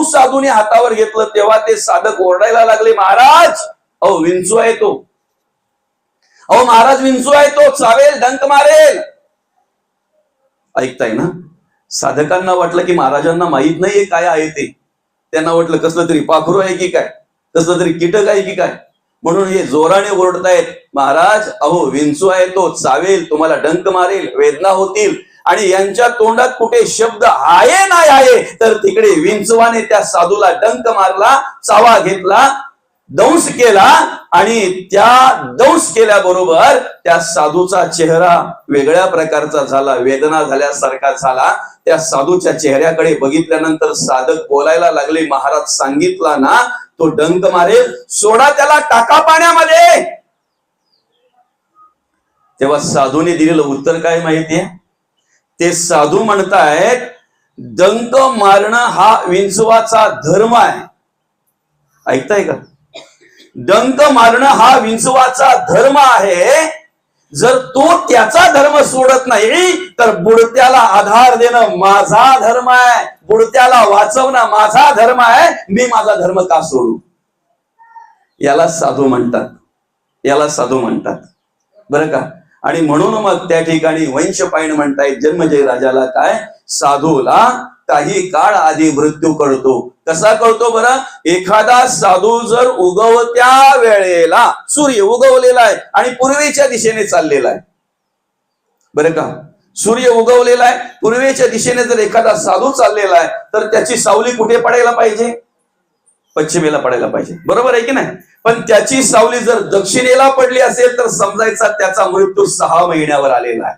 साधूने हातावर घेतलं तेव्हा ते साधक ओरडायला लागले, महाराज अहो विंचू आहे तो, अहो महाराज विंचू आहे तो, चावेल, डंक मारेल. ऐकताय ना? साधकांना वाटलं की महाराजांना माहित नाहीये काय आहे ते. त्यांना वाटलं कसलं तरी पाखरू आहे की काय, कसलं तरी कीटक आहे की काय, म्हणून हे जोराने ओरडतायत, महाराज अहो विंचू आहे तो, चावेल, तुम्हाला डंक मारेल, वेदना होतील. आणि यांच्या तोंडात कुठे शब्द आहे नाही आहे, तर तिकडे विंचवाने त्या साधूला डंक मारला, चावा घेतला, दंश केला. आणि त्या दंश केल्याबरोबर त्या साधूचा चेहरा वेगळ्या प्रकारचा झाला, वेदना झाल्यासारखा झाला. त्या साधूच्या चेहऱ्याकडे बघितल्यानंतर साधक बोलायला लागले, महाराज सांगितला ना तो डंक मारेल, सोडा त्याला, टाका पाण्यामध्ये. तेव्हा साधूने दिलेलं उत्तर काय माहितीये? ते साधू म्हणतायत डंक मारणं हा विंचवाचा धर्म आहे. ऐकताय का? डंक मारणं हा विंचवाचा धर्म आहे. जर तो त्याचा धर्म सोडत नाही तर बुडत्याला आधार देणं माझा धर्म आहे, बुडत्याला वाचवणं माझा धर्म आहे, मी माझा धर्म का सोडू? याला साधू म्हणतात, याला साधू म्हणतात बरं का. आणि म्हणून मग त्या ठिकाणी वंशपायन म्हणतायत जन्मजय राजाला काय, साधूला काही काळ आधी मृत्यू कळतो. कसा कळतो बरं? एखादा साधू जर उगवत्या वेळेला, सूर्य उगवलेला आहे आणि पूर्वेच्या दिशेने चाललेला आहे बरं का, सूर्य उगवलेला आहे, पूर्वेच्या दिशेने जर एखादा साधू चाललेला आहे तर त्याची सावली कुठे पडायला पाहिजे? पश्चिमेला पडायला पाहिजे, बरोबर आहे की नाही? पण त्याची सावली जर दक्षिणेला पडली असेल तर समजायचा त्याचा मृत्यू 6 महिन्यावर आलेला आहे.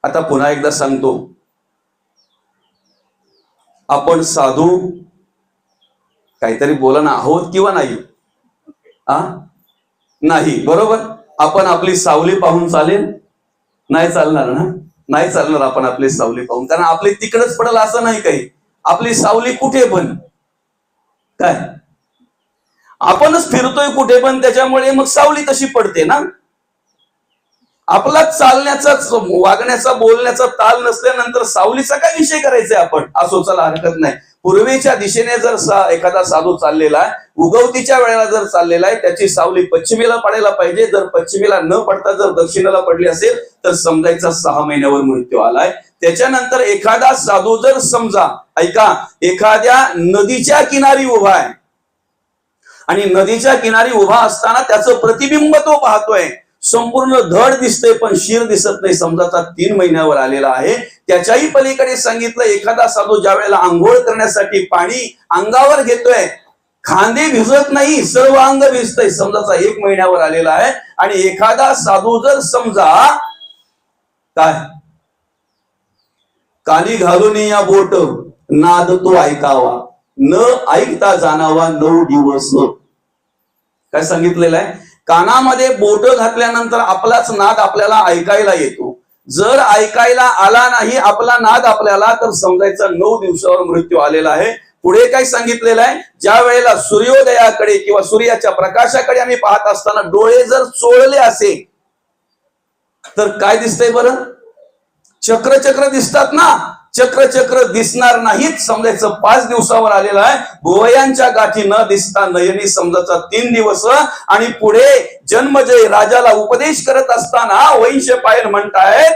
आता पुन्हा एकदा सांगतो, आपण साधू काहीतरी बोला ना आहोत किंवा नाही? नाही, बरोबर. आपण आपली सावली पाहून चालेल? नाही चालणार ना, नाही चालणार आपण आपली सावली पाहून, कारण आपली तिकडेच पडेल असं नाही काही. आपली सावली कुठे पण काय, आपणच फिरतोय कुठे पण, त्याच्यामुळे मग सावली तशी पडते ना. आपला चालण्याचा, वागण्याचा, बोलण्याचा ताल नसल्यानंतर सावलीचा काय विषय करायचा आपण? असो, चला हरकत नाही. पूर्वेच्या दिशेने जर एखादा साधू चाललेला आहे, उगवतीच्या वेळेला जर चाललेला आहे, त्याची सावली पश्चिमेला पडायला पाहिजे. जर पश्चिमेला न पडता जर दक्षिणेला पडली असेल तर समजायचा 6 महिन्यावर मृत्यू आलाय. त्याच्यानंतर एखादा साधू जर समजा, ऐका, एखाद्या नदीच्या किनारी उभा आहे आणि नदीच्या किनारी उभा असताना त्याचं प्रतिबिंब तो पाहतोय, संपूर्ण धड दिसते पण शिर दिसत नाही, समजाचा 3 महिन्यावर आलेला आहे. त्याच्याही पलीकडे सांगितलं, एखादा साधू ज्या वेळेला आंघोळ करण्यासाठी पाणी अंगावर घेतोय, खांदे भिजत नाही, सर्व अंग भिजतंय, समजाचा 1 महिन्यावर आलेला आहे. आणि एखादा साधू जर समजा काय, कानी घालून या बोट, नाद तो ऐकावा, न ऐकता जाणावा 9 दिवस. काय सांगितलेलं आहे? कानामध्ये बोट घातल्यानंतर आपलाच नाद आपल्याला ऐकायला येतो. जर ऐकायला आला नाही आपला नाद आपल्याला, तर समजायचा 9 दिवसावर मृत्यू आलेला आहे. पुढे काय सांगितलेलं आहे? ज्या वेळेला सूर्योदयाकडे किंवा सूर्याच्या प्रकाशाकडे आम्ही पाहत असताना डोळे जर चोळले असे तर काय दिसतंय बरं? चक्र चक्र दिसतात ना. चक्र चक्र दिसणार नाहीत, समजायचं 5 दिवसावर आलेला आहे. भुवयांच्या गाठी न दिसता नयनी, समजायचा 3 दिवस. आणि पुढे जन्मजय राजाला उपदेश करत असताना वैशंपायन म्हणतायत,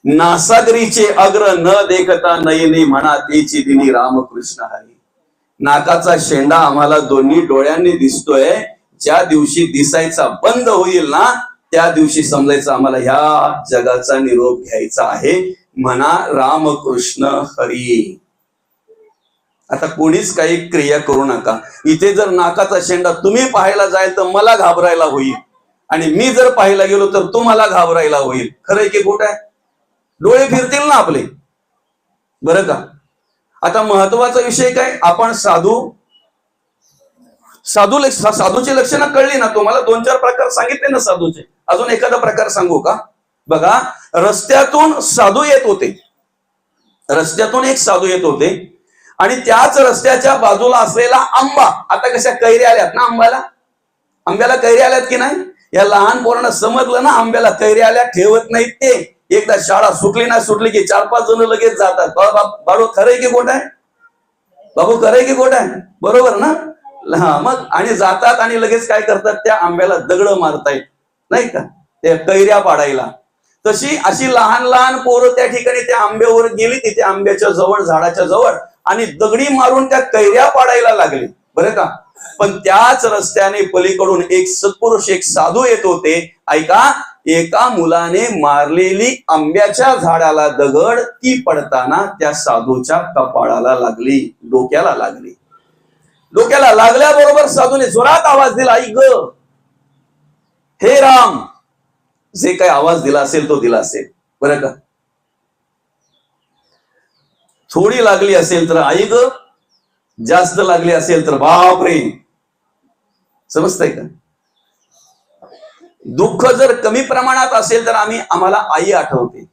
नासागरीचे अग्र न देखता नयनी, म्हणा तेची दिनी रामकृष्ण हरी. नाकाचा शेंडा आम्हाला दोन्ही डोळ्यांनी दिसतोय, ज्या दिवशी दिसायचा बंद होईल ना त्या दिवशी समजायचं आम्हाला ह्या जगाचा निरोप घ्यायचा आहे, म्हणा रामकृष्ण हरी. आता कोणीच काही क्रिया करू नका. इथे जर नाकाचा शेंडा तुम्ही पाहायला जाल तर मला घाबरायला होईल, आणि मी जर पाहायला गेलो तर तुम्हाला घाबरायला होईल. खरंय की खोट आहे? डोळे फिरतील ना आपले, बरं का. आता महत्वाचा विषय काय, आपण साधूची लक्षणं कळली ना तुम्हाला? 2-4 प्रकार सांगितले ना साधूचे. अजून एखादा प्रकार सांगू का? बघा, रस्त्यातून साधू येत होते, रस्त्यातून एक साधू येत होते आणि त्याच रस्त्याच्या बाजूला असलेला आंबा, आता कशा कैऱ्या आल्यात ना आंब्याला कैऱ्या आल्यात की नाही? या लहान पोरांना समजलं ना आंब्याला कैऱ्या आल्या, ठेवत नाहीत ते, एकदा शाळा सुटली ना सुटली की 4-5 जण लगेच जातात. बाबू खरंय की खोट आहे? बाबू खरंय की खोट आहे? बरोबर ना? हा, मग आणि जातात आणि लगेच काय करतात, त्या आंब्याला दगड मारतायत नाही का, त्या कैऱ्या पाडायला. तशी अशी लहान लहान पोरं त्या ठिकाणी त्या आंब्यावर गेली, तिथे आंब्याच्या जवळ, झाडाच्या जवळ, आणि दगडी मारून त्या कैऱ्या पाडायला लागली बरं का. पण त्याच रस्त्याने पलीकडून एक सत्पुरुष, एक साधू येत होते. ऐका, एका मुलाने मारलेली आंब्याच्या झाडाला दगड ती पडताना त्या साधूच्या कपाळाला लागली, डोक्याला लागली. डोक्याला लागल्याबरोबर साधूने जोरात आवाज दिला, आई ग, हे राम. जे काही आवाज दिला असेल तो दिला असेल बरं का. थोडी लागली असेल तर आई ग, जास्त लागली असेल तर बाप रे. समजतंय का? दुःख जर कमी प्रमाणात असेल तर आम्हाला आई आठवते.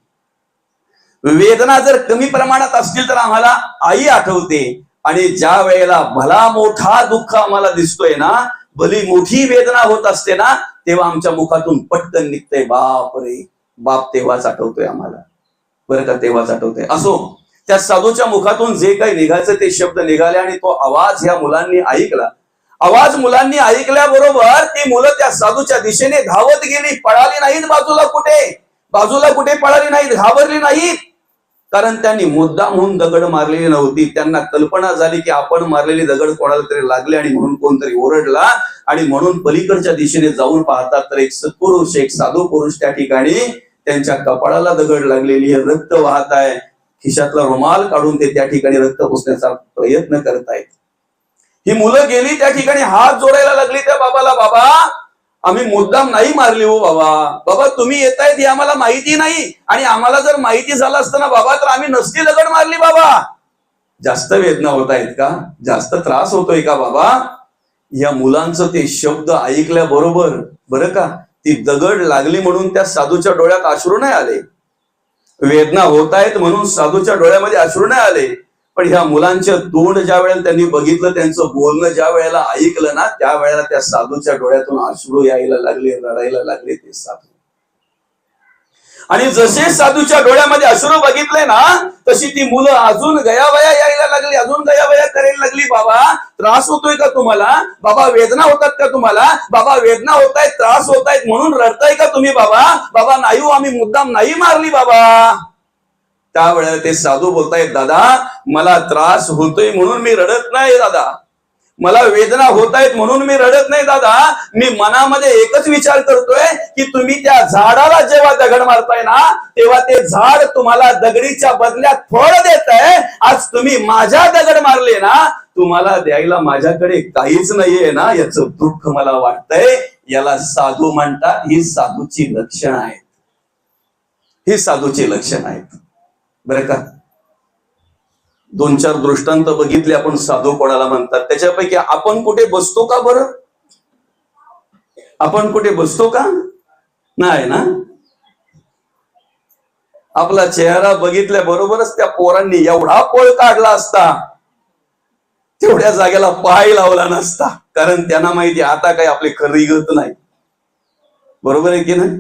वेदना जर कमी प्रमाणात असतील तर आम्हाला आई आठवते. आणि ज्या वेळेला भला मोठा दुःख आम्हाला दिसतोय ना, भली मोठी वेदना होत असते ना, तेव्हा आमच्या मुखातून पटकन निघतंय बाप रे. बाप तेव्हाच आठवतोय आम्हाला बरं का, तेव्हाच आठवतोय. असो, त्या साधूच्या मुखातून जे काही निघायचं ते शब्द निघाले आणि तो आवाज ह्या मुलांनी ऐकला. आवाज मुलांनी ऐकल्याबरोबर ती मुलं त्या साधूच्या दिशेने धावत गेली. पळाली नाहीत बाजूला कुठे पळाली नाहीत, घाबरली नाहीत. कारण त्यांनी मुद्दामहून दगड मारलेली नव्हती. त्यांना कल्पना झाली की आपण मारलेली दगड कोणाला तरी लागले आणि म्हणून कोणतरी ओरडला, आणि म्हणून पलीकडच्या दिशेने जाऊन पाहतात तर एक सत्पुरुष, एक साधू पुरुष त्या ठिकाणी, त्यांच्या कपाळाला दगड लागलेली आहे, रक्त वाहत आहे. खिशातला रुमाल काढून ते त्या ठिकाणी रक्त पुसण्याचा प्रयत्न करतायत. ही मुलं गेली त्या ठिकाणी, हात जोडायला लागली त्या बाबाला, बाबा आम्ही मुद्दाम नाही मारली हो बाबा तुम्ही येतायत हे आम्हाला माहिती नाही, आणि आम्हाला जर माहिती झालं असतं ना बाबा तर आम्ही नसती दगड मारली बाबा. जास्त वेदना होत आहेत का? जास्त त्रास होतोय का बाबा? या मुलांचं ते शब्द ऐकल्याबरोबर बरं का, ती दगड लागली म्हणून त्या साधूच्या डोळ्यात अश्रू नाही आले. वेदना होत आहेत म्हणून साधूच्या डोळ्यामध्ये अश्रू नाही आले. पण ह्या मुलांच्या तोंड ज्या वेळेला त्यांनी बघितलं, त्यांचं बोलणं ज्या वेळेला ऐकलं ना, त्या वेळेला त्या साधूच्या डोळ्यातून अश्रू यायला लागले, रडायला लागले ते साधू. आणि जसे साधूच्या डोळ्यामध्ये अश्रू बघितले ना, तशी ती मुलं अजून गयावया यायला लागली, अजून गयावया करायला लागली. बाबा त्रास होतोय का तुम्हाला? बाबा वेदना होतात का तुम्हाला? बाबा वेदना होत आहेत, त्रास होत आहेत म्हणून रडताय का तुम्ही? बाबा नाही हो, आम्ही मुद्दाम नाही मारली बाबा. त्यावेळेला ते साधू बोलतायत, दादा मला त्रास होतोय म्हणून मी रडत नाही दादा, मला वेदना होत आहेत म्हणून मी रडत नाही दादा. मी मनामध्ये एकच विचार करतोय की तुम्ही त्या झाडाला जेव्हा दगड मारताय ना, तेव्हा ते झाड तुम्हाला दगडीच्या बदल्यात फळ देत आहे. आज तुम्ही माझ्या दगड मारले ना, तुम्हाला द्यायला माझ्याकडे काहीच नाहीये ना, याचं दुःख मला वाटतंय. याला साधू म्हणतात. ही साधूची लक्षणं आहेत, ही साधूची लक्षणं आहेत बरं का. 2-4 दृष्टांत बघितले आपण साधू कोणाला म्हणतात. त्याच्यापैकी आपण कुठे बसतो का बरं? आपण कुठे बसतो का? नाही ना. आपला चेहरा बघितल्या बरोबरच त्या पोरांनी एवढा पळ काढला असता, तेवढ्या जागेला पाय लावला नसता. कारण त्यांना माहिती आता काही आपली खरी गत नाही. बरोबर आहे की नाही?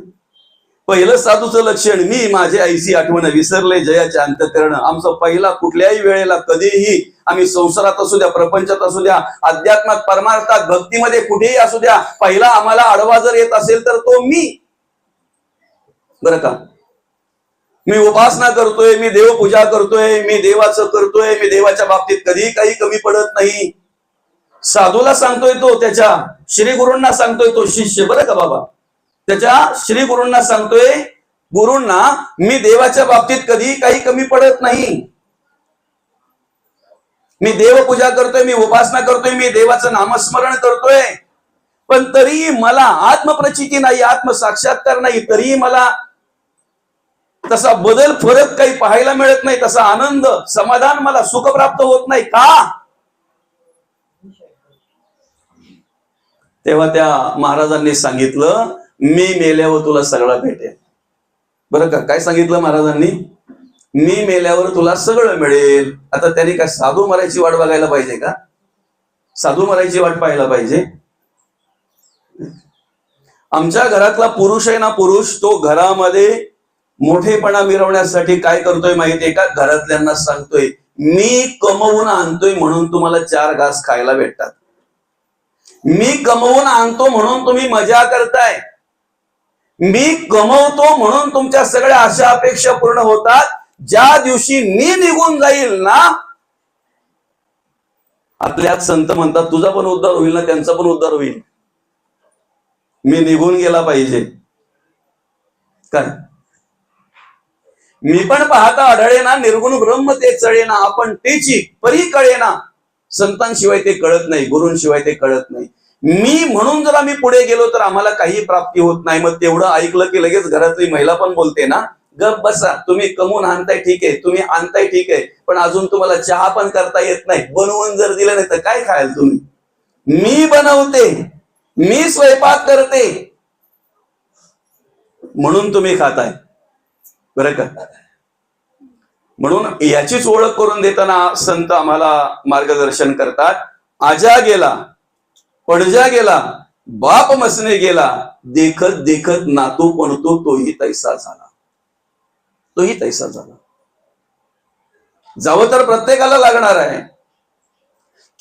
पहिलं साधूचं लक्षण, मी माझे आईची आठवण विसरले जयाचे अंतःकरण. आमचा पहिला कुठल्याही वेळेला कधीही आम्ही संसारात असू द्या, प्रपंचात असू द्या, अध्यात्मात, परमार्थात, भक्तीमध्ये कुठेही असू द्या, पहिला आम्हाला आडवा जर येत असेल तर तो मी बरं का. मी उपासना करतोय, मी देवपूजा करतोय, मी देवाचं करतोय, मी देवाच्या बाबतीत कधी काही कमी पडत नाही. साधूला सांगतोय तो, त्याच्या श्री गुरूंना सांगतोय तो शिष्य बरं का बाबा, त्याच्या श्री गुरूंना सांगतोय, गुरूंना मी देवाच्या बाबतीत कधी काही कमी पडत नाही. मी देवपूजा करतोय, मी उपासना करतोय, मी देवाचं नामस्मरण करतोय, पण तरीही मला आत्मप्रचिती नाही, आत्मसाक्षात्कार नाही. तरीही मला तसा बदल, फरक काही पाहायला मिळत नाही, तसा आनंद, समाधान, मला सुख प्राप्त होत नाही का? तेव्हा त्या महाराजांनी सांगितलं, मी मेल्यावर तुला सगळं भेटेल बरं का. काय सांगितलं महाराजांनी? मी मेल्यावर तुला सगळं मिळेल. आता त्यांनी काय साधू मरायची वाट बघायला पाहिजे का? साधू मरायची वाट पाहायला पाहिजे? आमच्या घरातला पुरुष आहे ना, पुरुष, तो घरामध्ये मोठेपणा मिरवण्यासाठी काय करतोय माहितीये का? घरातल्यांना सांगतोय मी कमवून आणतोय म्हणून तुम्हाला 4 घास खायला भेटतात, मी कमवून आणतो म्हणून तुम्ही मजा करताय, मी कमवतो म्हणून तुमच्या सगळ्या आशा अपेक्षा पूर्ण होतात. ज्या दिवशी मी निघून जाईल ना, आपल्यात संत म्हणतात तुझा पण उद्धार होईल ना, त्यांचा पण उद्धार होईल. मी निघून गेला पाहिजे काय? मी पण पाहता आढळे ना, निर्गुण ब्रह्म ते चळे ना, आपण तेची परी कळे ना. संतांशिवाय ते कळत नाही, गुरूंशिवाय ते कळत नाही. मी म्हणून जर आम्ही पुढे गेलो तर आम्हाला काही प्राप्ती होत नाही. मग तेवढं ऐकलं की लगेच घरातली महिला पण बोलते ना, गप बसा, तुम्ही कमवून आणताय ठीक आहे, तुम्ही आणताय ठीक आहे, पण अजून तुम्हाला चहा पण करता येत नाही. बनवून जर दिलं नाही तर काय खायल तुम्ही? मी बनवते, मी स्वयंपाक करते म्हणून तुम्ही खाताय, बरं का? म्हणून याचीच ओळख करून देताना संत आम्हाला मार्गदर्शन करतात. आजा गेला, पडजा गेला, बाप मसने गेला, देखत देखत नातू पणतो तोही तैसा झाला, तोही तैसा झाला. जावं तर प्रत्येकाला लागणार आहे.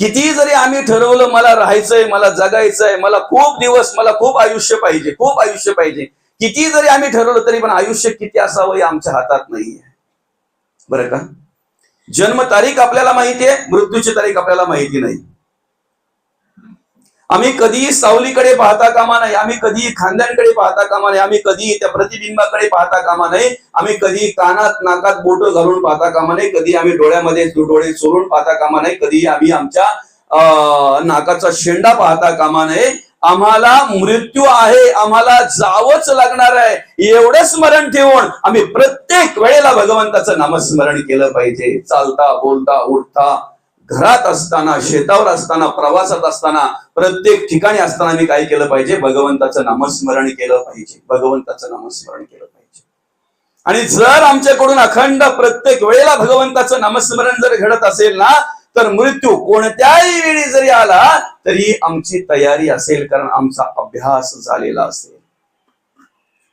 किती जरी आम्ही ठरवलं मला राहायचंय, मला जगायचंय, मला खूप दिवस, मला खूप आयुष्य पाहिजे, खूप आयुष्य पाहिजे, किती जरी आम्ही ठरवलं तरी पण आयुष्य किती असावं हे आमच्या हातात नाहीये, बरं का? जन्म तारीख आपल्याला माहिती आहे, मृत्यूची तारीख आपल्याला माहिती नाही. आम्ही कधीही सावलीकडे पाहता कामा नाही, आम्ही कधीही खांद्यांकडे पाहता कामा नाही, आम्ही कधीही त्या प्रतिबिंबाकडे पाहता कामा नाही, आम्ही कधी कानात नाकात बोट घालून पाहता कामा नाही, कधी आम्ही डोळ्यामध्ये डोळे चोरून पाहता कामा नाही, कधी आम्ही आमच्या नाकाचा शेंडा पाहता कामा नये. आम्हाला मृत्यू आहे, आम्हाला जावंच लागणार आहे, एवढं स्मरण ठेवून आम्ही प्रत्येक वेळेला भगवंताचं नामस्मरण केलं पाहिजे. चालता बोलता उठता, घरात असताना, शेतावर असताना, प्रवासात असताना, प्रत्येक ठिकाणी असताना मी काय केलं पाहिजे? भगवंताचं नामस्मरण केलं पाहिजे, भगवंताचं नामस्मरण केलं पाहिजे. आणि जर आमच्याकडून अखंड प्रत्येक वेळेला भगवंताचं नामस्मरण जर घडत असेल ना, तर मृत्यू कोणत्याही वेळी जरी आला तरी आमची तयारी असेल, कारण आमचा अभ्यास झालेला असेल,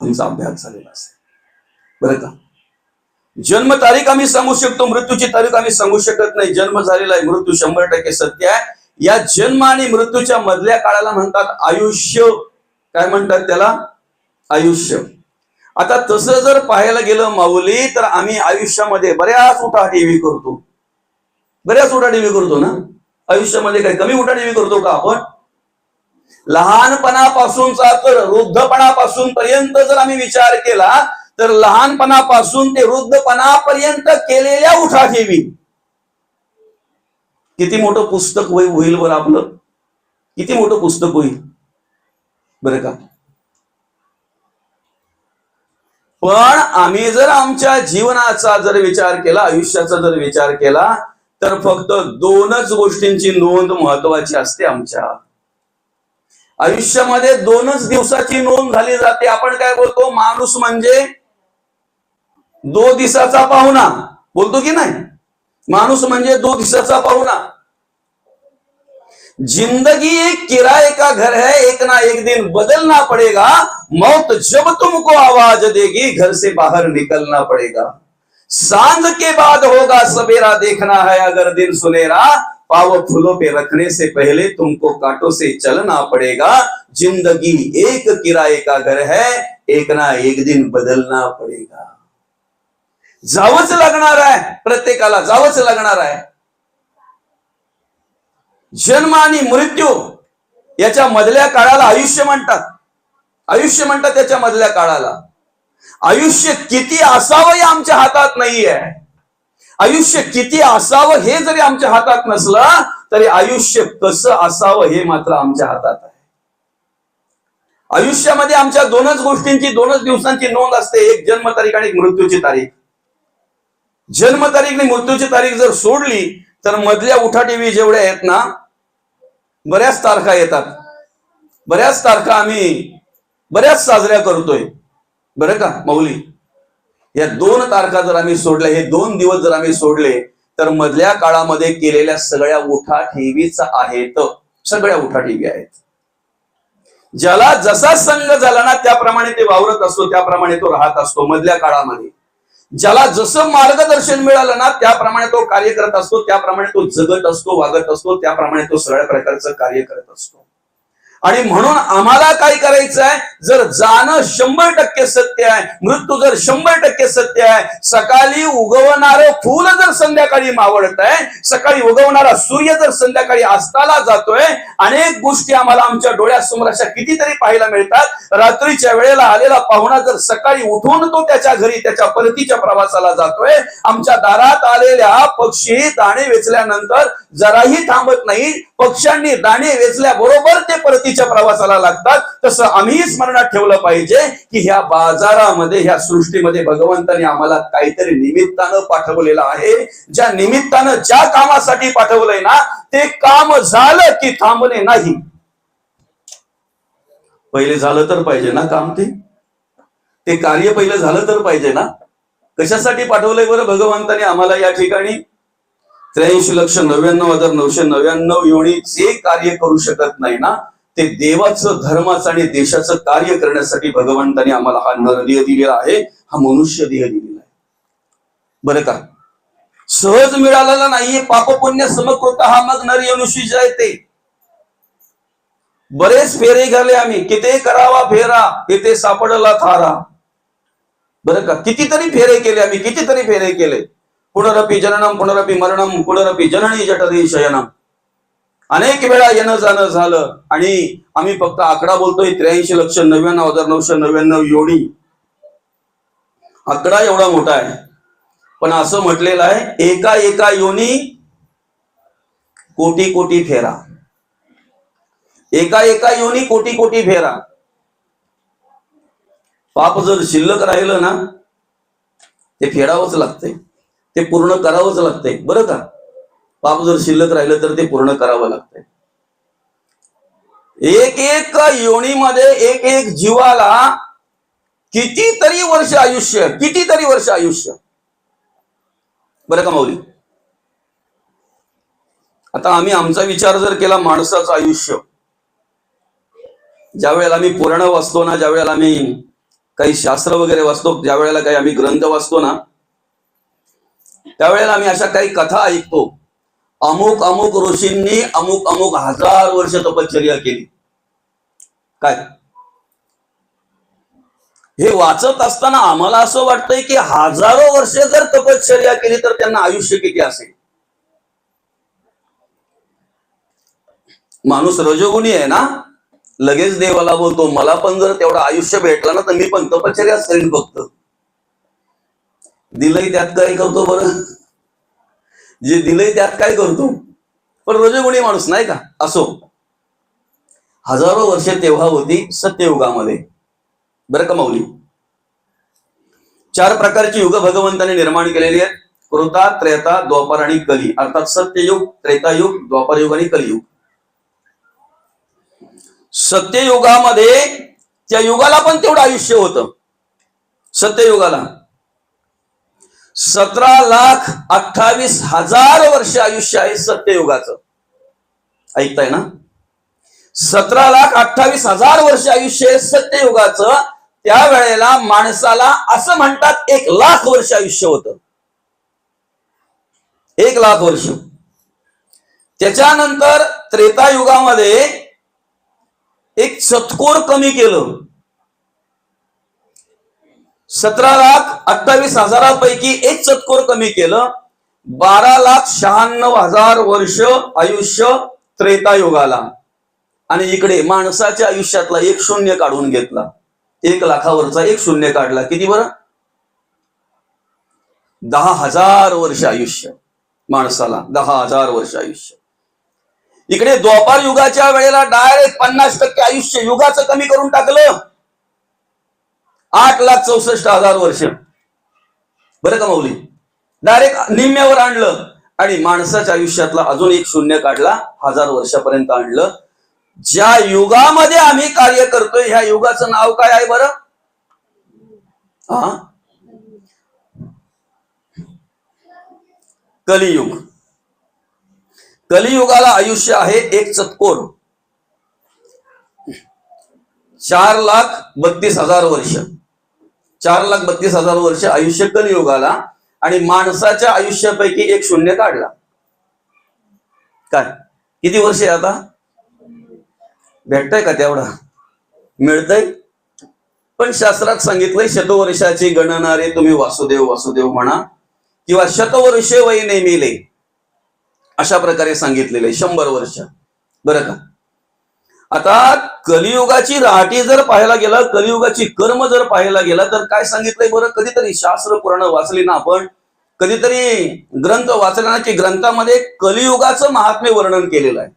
आमचा अभ्यास झालेला असेल, बरं का? जन्म तारीख आम्ही सांगू शकतो, मृत्यूची तारीख आम्ही सांगू शकत नाही. जन्म झालेला आहे, मृत्यू 100% सत्य आहे. या जन्म आणि मृत्यूच्या मधल्या काळाला म्हणतात आयुष्य. काय म्हणतात त्याला? आयुष्य. आता तसं जर पाहायला गेलं माऊली, तर आम्ही आयुष्यामध्ये बऱ्याच उठाठेवी करतो, बऱ्याच उठाठेवी करतो ना. आयुष्यामध्ये काय कमी उठाठेवी करतो का आपण? लहानपणापासूनचा तर वृद्धपणापासून पर्यंत जर आम्ही विचार केला तर लहानपणापासून ते वृद्धपणापर्यंत केलेल्या उठाठेवी, किती मोठं पुस्तक होईल बरं आपलं, किती मोठं पुस्तक होईल, बरं का? पण आम्ही जर आमच्या जीवनाचा जर विचार केला, आयुष्याचा जर विचार केला, तर फक्त 2च गोष्टींची नोंद महत्वाची असते. आमच्या आयुष्यामध्ये 2च दिवसाची नोंद झाली जाते. आपण काय बोलतो? माणूस म्हणजे 2 दिवसाचा पाहुणा, बोलतो की नाही? माणूस म्हणजे 2 दिवसाचा पाहुणा. जिंदगी एक किराए का घर है, एक ना एक दिन बदलना पड़ेगा, मौत जब तुमको आवाज देगी, घर से बाहर निकलना पड़ेगा. सांझ के बाद होगा सवेरा, देखना है अगर दिन सुनेरा, पाव फूलों पे रखने से पहले तुमको कांटों से चलना पड़ेगा. जिंदगी एक किराए का घर है, एक ना एक दिन बदलना पड़ेगा. जावंच लागणार आहे, प्रत्येकाला जावंच लागणार आहे. जन्म आणि मृत्यू याच्या मधल्या काळाला आयुष्य म्हणतात, आयुष्य म्हणतात त्याच्या मधल्या काळाला. आयुष्य किती असावं हे आमच्या हातात नाहीये. आयुष्य किती असावं हे जरी आमच्या हातात नसलं तरी आयुष्य कसं असावं हे मात्र आमच्या हातात आहे. आयुष्यामध्ये आमच्या 2च गोष्टींची, 2च दिवसांची नोंद असते, एक जन्म तारीख आणि एक मृत्यूची तारीख. जन्म तारीख आणि मृत्यूची तारीख जर सोडली तर मधल्या उठाठेवी जेवढ्या आहेत ना, बऱ्याच तारखा येतात, बऱ्याच तारखा आम्ही बऱ्याच साजऱ्या करतोय, बरं का माऊली? या 2 तारखा जर आम्ही सोडल्या, हे 2 दिवस जर आम्ही सोडले, तर मधल्या काळामध्ये केलेल्या सगळ्या उठाठेवीच आहेत, सगळ्या उठाठेवी आहेत. ज्याला जसा संघ झाला ना त्याप्रमाणे ते वावरत असतो, त्याप्रमाणे तो राहत असतो. मधल्या काळामध्ये ज्याला जसं मार्गदर्शन मिळालं ना त्याप्रमाणे तो कार्य करत असतो, त्याप्रमाणे तो जगत असतो, वागत असतो, त्याप्रमाणे तो सगळ्या प्रकारचं कार्य करत असतो. आणि म्हणून आम्हाला काय करायचं आहे, जर जाणं 100% सत्य आहे, मृत्यू जर 100% सत्य आहे, सकाळी उगवणारं फूल जर संध्याकाळी मावळत आहे, सकाळी उगवणारा सूर्य जर संध्याकाळी अस्ताला जातोय, अनेक गोष्टी आम्हाला आमच्या डोळ्यासमोर अशा कितीतरी पाहायला मिळतात. रात्रीच्या वेळेला आलेला पाहुणा जर सकाळी उठून तो त्याच्या घरी त्याच्या परतीच्या प्रवासाला जातोय, आमच्या दारात आलेल्या पक्षी दाणे वेचल्यानंतर जराही थांबत नाही, पक्ष्यांनी दाणे वेचल्याबरोबर ते परतीच्या प्रवासाला लागतात. तसं आम्ही स्मरणात ठेवलं पाहिजे की ह्या बाजारामध्ये, ह्या सृष्टीमध्ये भगवंताने आम्हाला काहीतरी निमित्तानं पाठवलेलं आहे. ज्या निमित्तानं ज्या कामासाठी पाठवलंय ना ते काम झालं की थांबणे नाही. पहिले झालं तर पाहिजे ना काम, ते कार्य पहिलं झालं तर पाहिजे ना. कशासाठी पाठवलंय बरं भगवंताने आम्हाला या ठिकाणी? 83,99,999 योनी जे कार्य करू शकत नाही ना ते देवाचं, धर्माचं आणि देशाचं कार्य करण्यासाठी भगवंताने आम्हाला हा नरदेह दिलेला आहे, हा मनुष्य देह दिलेला आहे. बरं का, सहज मिळालेला नाहीये. पापपुण्य समकृत हा मग नर योनिषी जयते. बरेच फेरे घाले आम्ही, किती करावा फेरा, किती सापडला थारा. बरं का, कितीतरी फेरे केले आम्ही, कितीतरी फेरे केले. पुनरपी जननम पुनरपी मरणम पुनरपी जननी जठरी शयनम. अनेक वेळा येणं जाणं झालं आणि आम्ही फक्त आकडा बोलतोय 83,99,999 योनी. आकडा एवढा मोठा आहे, पण असं म्हटलेलं आहे एका एका योनी कोटी कोटी फेरा. एका एका योनी कोटी कोटी फेरा. पाप जर शिल्लक राहिलं ना ते फेडावंच लागतंय, ते पूर्ण करावंच लागतंय. बरं का, पाप जर शिल्लक राहिलं तर ते पूर्ण करावं लागतंय. एक एक योनीमध्ये एक एक जीवाला कितीतरी वर्ष आयुष्य, कितीतरी वर्ष आयुष्य. बरं का माऊली, आता आम्ही आमचा विचार जर केला माणसाचं आयुष्य, ज्या वेळेला आम्ही पुराण वाचतो ना, ज्या वेळेला आम्ही काही शास्त्र वगैरे वाचतो, ज्या वेळेला काही आम्ही ग्रंथ वाचतो ना, त्यावेळेला आम्ही अशा काही कथा ऐकतो. अमुक अमुक ऋषींनी अमुक अमुक 1000 वर्ष तपश्चर्या केली. काय हे वाचत असताना आम्हाला असं वाटतंय की हजारो वर्ष जर तपश्चर्या केली तर त्यांना आयुष्य किती असेल. माणूस रजोगुणी आहे ना, लगेच देवाला बोलतो मला पण जर तेवढं आयुष्य भेटलं ना तर मी पण तपश्चर्याच करीन. फक्त दिलंय त्यात काय करतो बरं, जे दिलंय त्यात काय करतो. पण रजोगुणी माणूस नाही का. असो, हजारो वर्ष तेव्हा होती सत्ययुगामध्ये. बरं का माऊली, 4 प्रकारची युग भगवंताने निर्माण केलेली आहेत. कृता, त्रेता, द्वापर आणि कली. अर्थात सत्ययुग, त्रेतायुग, द्वापरयुग आणि कलियुग. सत्ययुगामध्ये त्या युगाला पण तेवढं आयुष्य होतं. सत्ययुगाला 17,28,000 वर्ष आयुष्य आहे सत्ययुगाचं. ऐकताय ना, 17,28,000 वर्ष आयुष्य आहे सत्ययुगाचं. त्यावेळेला माणसाला असं म्हणतात 1,00,000 वर्ष आयुष्य होतं. 1,00,000 वर्ष. त्याच्यानंतर त्रेतायुगामध्ये एक चतकोर कमी केलं. 17,28,000 पैकी एक चतकोर कमी केलं. 12,96,000 वर्ष आयुष्य त्रेतायुगाला. आणि इकडे माणसाच्या आयुष्यातला एक शून्य काढून घेतला. 1,00,000वरचा एक शून्य काढला. किती बरं? 10,000 वर्ष आयुष्य माणसाला. 10,000 वर्ष आयुष्य. इकडे द्वापार युगाच्या वेळेला डायरेक्ट 50% आयुष्य युगाचं कमी करून टाकलं. 8,64,000 वर्ष. बरं का माऊली, डायरेक्ट निम्म्यावर आणलं आणि माणसाच्या आयुष्यातला अजून एक शून्य काढला. 1000 वर्षापर्यंत आणलं. ज्या युगामध्ये आम्ही कार्य करतोय ह्या युगाचं नाव काय आहे बरं? कलियुग. कलियुगाला आयुष्य आहे एक चतकोर. 4,32,000 वर्ष, 4,32,000 वर्ष आयुष्य कलियुगाला, आणि माणसाच्या आयुष्यापैकी एक शून्य काढला. काय किती वर्ष आहे आता? भेटतंय का तेवढा? मिळतंय. पण शास्त्रात सांगितलंय शतवर्षाची गणना रे तुम्ही वासुदेव वासुदेव म्हणा, किंवा शतवर्षे वै नेमिले, अशा प्रकारे सांगितलेलं आहे, 100 वर्ष. बरं का? आता कलियुगाची राहटी जर पाहायला गेला, कलियुगाची कर्म जर पाहायला गेला, तर काय सांगितलंय बरं? कधीतरी शास्त्र पुराण वाचली ना आपण, कधीतरी ग्रंथ वाचला ना, की ग्रंथामध्ये कलियुगाचं महात्म्य वर्णन केलेलं आहे.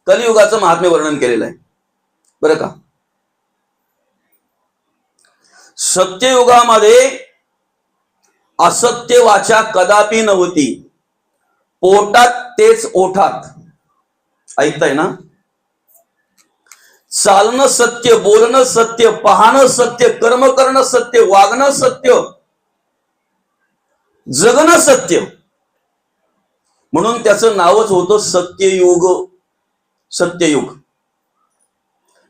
कलियुगाचं महात्म्य वर्णन केलेलं आहे. बरं का? सत्ययुगामध्ये असत्य वाचा कदापि नव्हती, पोटात तेच ओठात. ऐकताय ना? चालणं सत्य, बोलणं सत्य, पाहणं सत्य, कर्म करणं सत्य, वागणं सत्य, जगणं सत्य. म्हणून त्याचं नावच होतं सत्ययुग. सत्ययुग.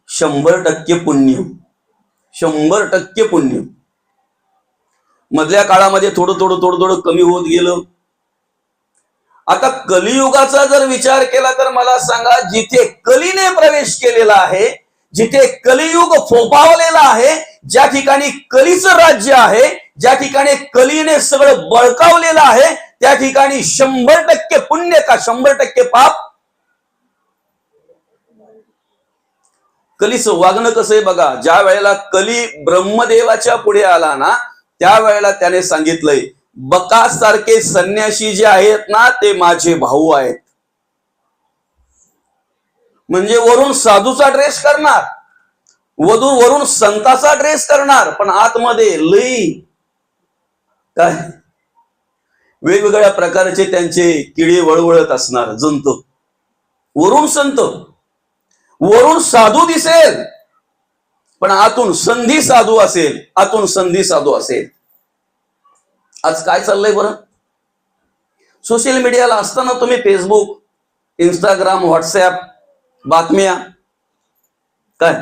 100% पुण्य, 100% पुण्य. मधल्या काळामध्ये थोडं थोडं थोडं थोडं कमी होत गेलं. आता कलियुगाचा जर विचार केला तर मला सांगा, जिथे कलीने प्रवेश केलेला आहे, जिथे कलियुग फोफावलेला आहे, ज्या ठिकाणी कलीचं राज्य आहे, ज्या ठिकाणी कलीने सगळं बळकावलेलं आहे, त्या ठिकाणी 100% पुण्य का 100% पाप? कलीचं वागणं कसं आहे बघा. ज्या वेळेला कली ब्रह्मदेवाच्या पुढे आला ना, त्यावेळेला त्याने सांगितलंय, बकासारखे संन्यासी जे आहेत ना, ते माझे भाऊ आहेत. म्हणजे वरून साधूचा ड्रेस करणार, वरून संताचा ड्रेस करणार, पण आतमध्ये लई काय वेगवेगळ्या प्रकारचे त्यांचे किडे वळवळत असणार जंतू. वरून संत, वरून साधू दिसेल, पण आतून संधी साधू असेल, आतून संधी साधू असेल. आज काय चाललंय बरं? सोशल मीडियाला असताना तुम्ही फेसबुक, इंस्टाग्राम, व्हॉट्सअप, बातम्या, काय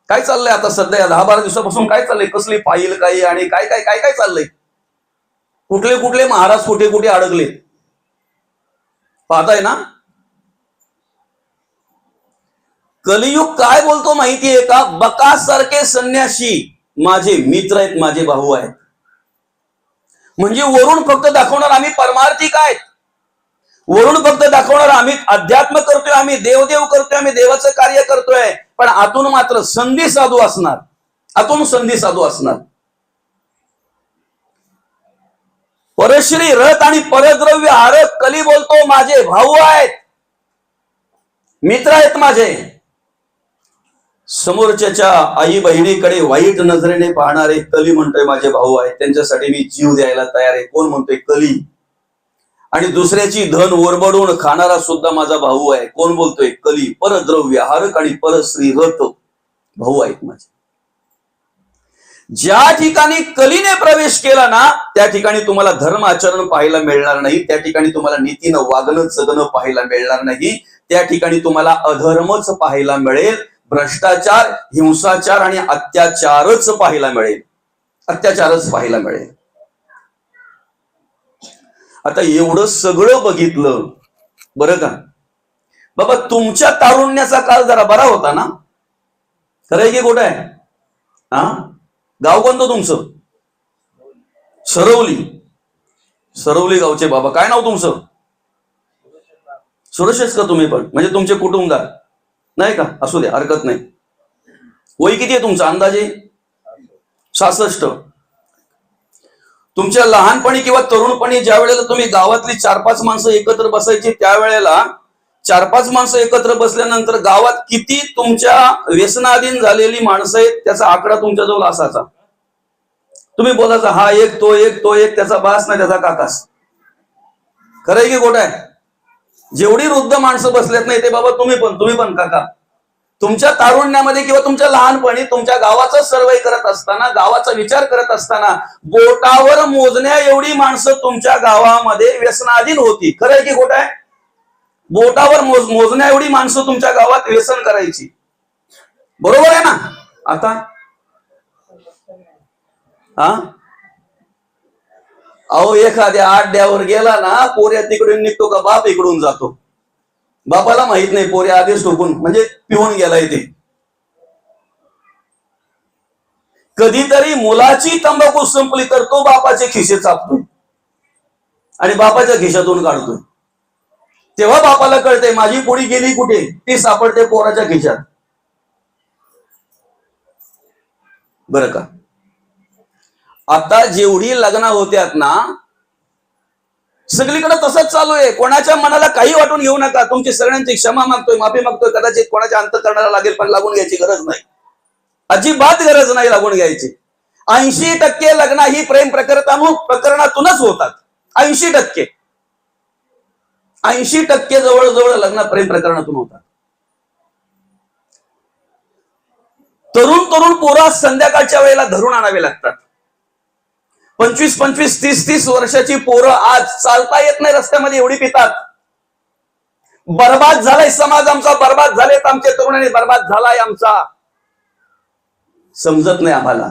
काय चाललंय आता सध्या 10-12 दिवसापासून? काय चाललंय? कसली फाईल काही आणि काय काय काय काय चाललंय? कुठले कुठले महाराज कुठे कुठे अडकले पाहताय ना? कलियुग काय बोलतो माहितीये का? बकासारखे संन्यासी माझे मित्र आहेत, माझे भाऊ आहेत. म्हणजे वरून फक्त दाखवणार आम्ही परमार्थिक आहेत, वरून फक्त दाखवणार आम्ही अध्यात्म करतोय, आम्ही देवदेव करतोय, आम्ही देवाचं कार्य करतोय, पण आतून मात्र संधी साधू असणार, आतून संधी साधू असणार. परश्री रथ आणि परद्रव्य हारक कली बोलतो माझे भाऊ आहेत, मित्र आहेत माझे. समोरच्या आई बहिणीकडे वाईट नजरेने पाहणारे कली म्हणतोय माझे भाऊ आहेत, त्यांच्यासाठी मी जीव द्यायला तयार आहे. कोण म्हणतोय? कली. आणि दुसऱ्याची धन ओरबडून खाणारा सुद्धा माझा भाऊ आहे. कोण बोलतोय? कली. परद्रव्य हारक आणि परश्री रथ भाऊ आहेत माझे. ज्या ठिकाणी कलीने प्रवेश केला ना, त्या ठिकाणी तुम्हाला धर्म आचरण पाहायला मिळणार नाही, त्या ठिकाणी तुम्हाला नीतीनं वागणं जगणं पाहायला मिळणार नाही, त्या ठिकाणी तुम्हाला अधर्मच पाहायला मिळेल, भ्रष्टाचार, हिंसाचार आणि अत्याचारच पाहायला मिळेल, अत्याचारच पाहायला मिळेल. आता एवढं सगळं बघितलं बरं का बाबा, तुमच्या तारुण्याचा काळ जरा बरा होता ना? खरंय की खोटं आहे? हा, गाव कोणतं तुमचं? सरवली. सरवली गावचे बाबा. काय नाव तुमचं? सुरेशच का तुम्ही पण? म्हणजे तुमचे कुटुंबदार नाही का? असू द्या, हरकत नाही. वय किती आहे तुमचा अंदाजे? 66. तुमच्या लहानपणी किंवा तरुणपणी ज्या वेळेला तुम्ही गावातली 4-5 माणसं एकत्र बसायची, त्यावेळेला 4-5 माणसं एकत्र बसल्यानंतर गावात किती तुमच्या व्यसनाधीन झालेली माणसं आहेत त्याचा आकडा तुमच्या जवळ असायचा. तुम्ही बोलायचा, हा एक, तो एक, तो एक, त्याचा बास नाही, त्याचा काकास. खरंय की खोटं आहे? जेवढी वृद्ध माणसं बसलेत नाही ते बाबा तुम्ही पण काका. तुमच्या तारुण्यामध्ये किंवा तुमच्या लहानपणी तुमच्या गावाचा सर्वे करत असताना, गावाचा विचार करत असताना, बोटावर मोजण्या एवढी माणसं तुमच्या गावामध्ये व्यसनाधीन होती. खरंय की खोटं आहे? बोटावर मोजण्या एवढी माणसं तुमच्या गावात व्यसन करायची. बरोबर आहे ना? आता हा अहो एखाद्या आड्यावर गेला ना, पोऱ्या तिकडून निघतो का बाप इकडून जातो? बापाला माहित नाही, पोऱ्या आधीच ठोकून म्हणजे पिऊन गेलाय ते. कधीतरी मुलाची तंबाखू संपली तर तो बापाचे खिसे चापतोय आणि बापाच्या खिशातून काढतोय. तेव्हा बापाला कळतंय माझी पोळी गेली कुठे, ती सापडते पोराच्या खिशात. बरं का? आता जेवढी लग्न होत्यात ना, सगळीकडे तसंच चालू आहे. कोणाच्या मनाला काही वाटून घेऊ नका. तुमची सगळ्यांची क्षमा मागतोय, माफी मागतोय. कदाचित कोणाच्या अंतःकरणाला लागेल, पण लागून घ्यायची गरज नाही. अजिबात गरज नाही लागून घ्यायची. 80% लग्न ही प्रेम प्रकरणातूनच होतात. 80% 80% जवळजवळ लग्न प्रेम प्रकरणातून होतात. तरुण पोरा संध्याकाळच्या वेळेला धरून आणावे लागतात. 25-25, 30-30 वर्षाची पोरं आज चालता येत नाही रस्त्यामध्ये, एवढी पितात. बर्बाद झालाय समाज आमचा, बर्बाद झालेत आमचे तरुण आणि बर्बाद झालाय आमचा. समजत नाही आम्हाला.